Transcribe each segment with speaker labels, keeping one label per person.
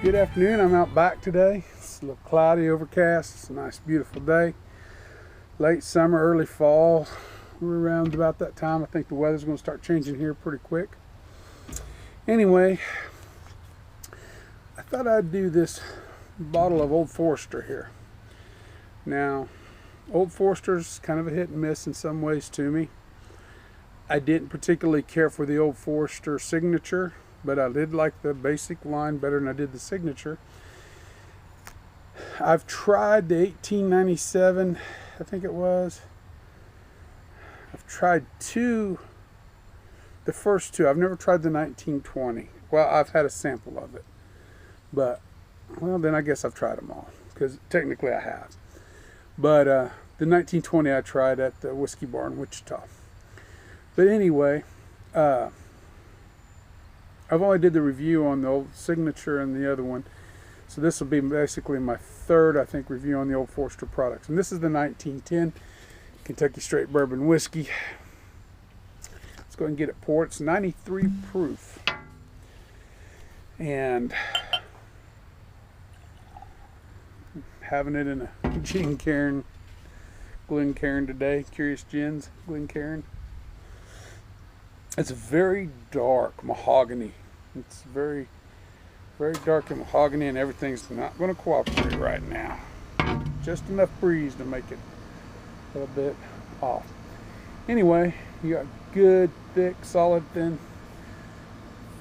Speaker 1: Good afternoon. I'm out back today. It's a little cloudy, overcast. It's a nice, beautiful day. Late summer, early fall. We're around about that time. I think the weather's going to start changing here pretty quick. Anyway, I thought I'd do this bottle of Old Forester here. Now, Old Forester's kind of a hit and miss in some ways to me. I didn't particularly care for the Old Forester signature, but I did like the basic line better than I did the signature. I've tried the 1897, I think it was. I've tried the first two. I've never tried the 1920. Well, I've had a sample of it. But, well, then I guess I've tried them all, because technically I have. But the 1920 I tried at the Whiskey Bar in Wichita. But anyway, I've only did the review on the old signature and the other one. So this will be basically my third, I think, review on the Old Forester products. And this is the 1910 Kentucky Straight Bourbon Whiskey. Let's go ahead and get it poured. It's 93 proof. And having it in a Glencairn today. Curious Gins, Glencairn. It's very dark mahogany. It's very, very dark and mahogany, and everything's not going to cooperate right now. Just enough breeze to make it a little bit off. Anyway, you got good, thick, solid,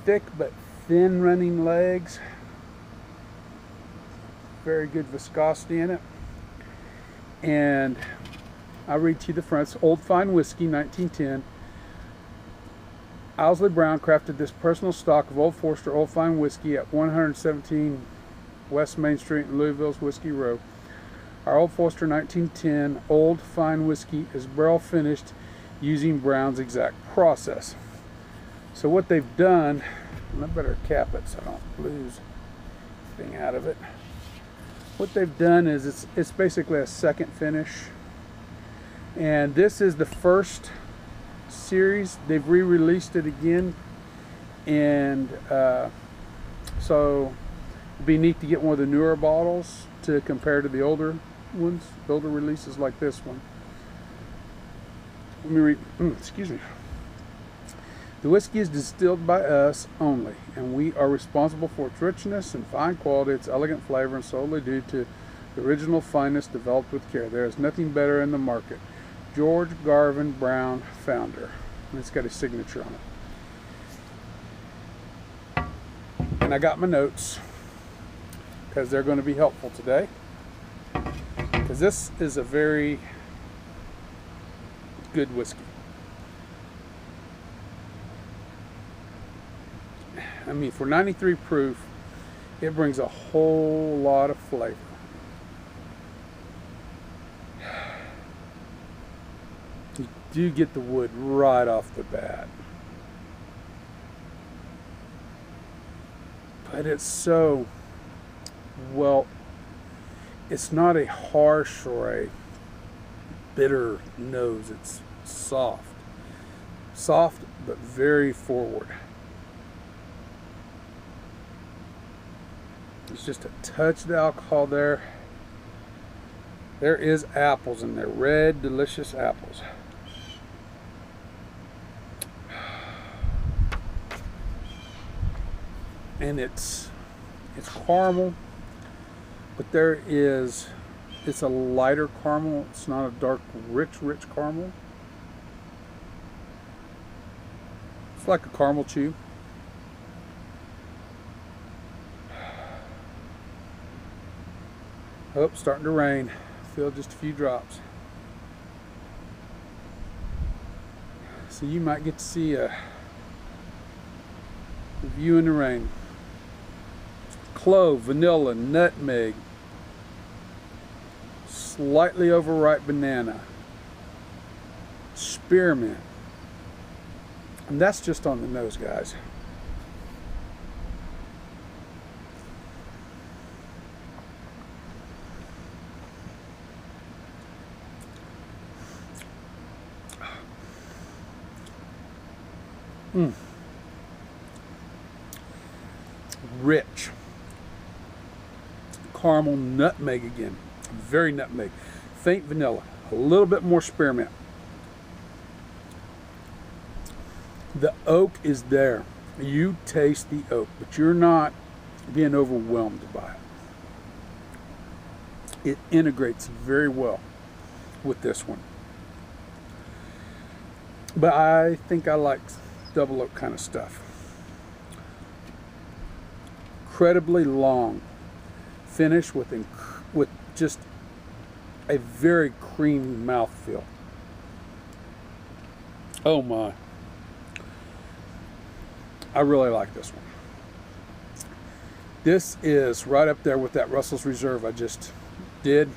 Speaker 1: thick but thin running legs. Very good viscosity in it. And I'll read to you the front. It's Old Fine Whiskey, 1910. Owsley Brown crafted this personal stock of Old Forester Old Fine Whiskey at 117 West Main Street in Louisville's Whiskey Row. Our Old Forester 1910 Old Fine Whiskey is barrel finished using Brown's exact process. So what they've done, and I better cap it so I don't lose anything out of it. What they've done is it's basically a second finish, and this is the first series. They've re-released it again, and so it'd be neat to get one of the newer bottles to compare to the older ones, the older releases like this one. Let me read. Excuse me. The whiskey is distilled by us only, and we are responsible for its richness and fine quality, its elegant flavor, and solely due to the original fineness developed with care. There is nothing better in the market. George Garvin Brown, founder. And it's got his signature on it. And I got my notes because they're going to be helpful today. Because this is a very good whiskey. I mean, for 93 proof, it brings a whole lot of flavor. You do get the wood right off the bat. But it's so, well, it's not a harsh or a bitter nose. It's soft. Soft, but very forward. It's just a touch of alcohol there. There is apples in there, red, delicious apples. And it's caramel, but it's a lighter caramel. It's not a dark, rich caramel. It's like a caramel chew. Oh, starting to rain. Feel just a few drops. So you might get to see a view in the rain. Clove, vanilla, nutmeg, slightly overripe banana, spearmint. And that's just on the nose, guys. Rich. caramel, nutmeg again. Very nutmeg. Faint vanilla. A little bit more spearmint. The oak is there. You taste the oak, but you're not being overwhelmed by it. It integrates very well with this one. But I think I like double oak kind of stuff. Incredibly long finish with just a very creamy mouthfeel. Oh my. I really like this one. This is right up there with that Russell's Reserve I just did.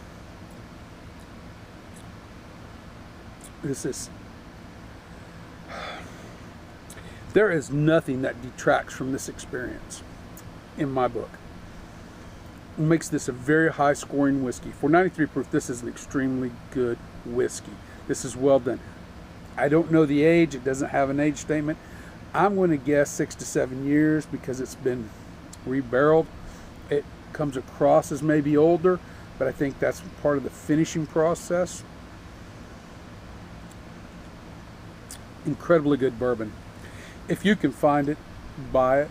Speaker 1: There is nothing that detracts from this experience in my book. It makes this a very high scoring whiskey. For 93 proof, this is an extremely good whiskey. This is well done. I don't know the age. It doesn't have an age statement. I'm going to guess 6 to 7 years because it's been rebarreled. It comes across as maybe older, but I think that's part of the finishing process. Incredibly good bourbon. If you can find it, buy it.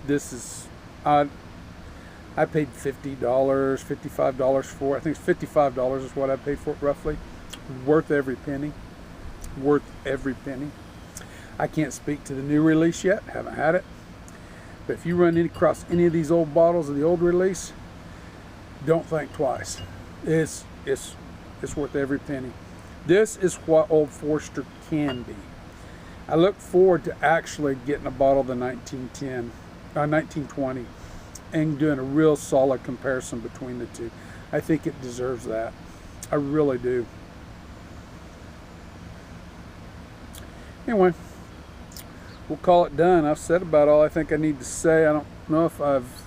Speaker 1: This is, I paid $50, $55 for it. I think it's $55 is what I paid for it roughly. Worth every penny. Worth every penny. I can't speak to the new release yet. Haven't had it. But if you run across any of these old bottles of the old release, don't think twice. It's worth every penny. This is what Old Forester can be. I look forward to actually getting a bottle of the 1920 and doing a real solid comparison between the two. I think it deserves that. I really do. Anyway, we'll call it done. I've said about all I think I need to say. I don't know if I've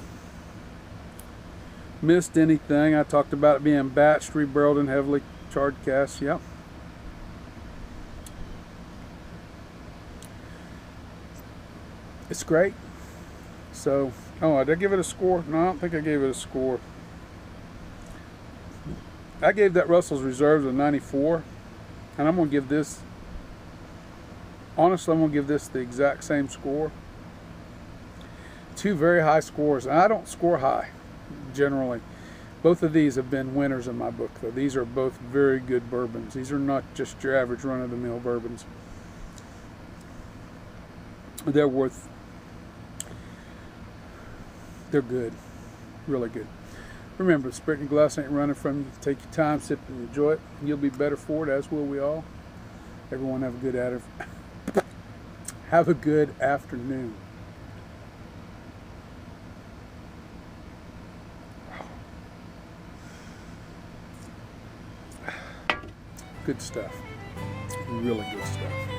Speaker 1: missed anything. I talked about it being batched, rebarreled, and heavily charred casks. Yep. It's great. So, oh, did I give it a score? No, I don't think I gave it a score. I gave that Russell's Reserve a 94, and I'm going to give this, honestly, I'm going to give this the exact same score. Two very high scores, and I don't score high, generally. Both of these have been winners in my book, though. These are both very good bourbons. These are not just your average run-of-the-mill bourbons. They're good, really good. Remember, the spirit in your glass ain't running from you. Take your time, sip and enjoy it. You'll be better for it, as will we all. Everyone have a good afternoon. Good stuff. Really good stuff.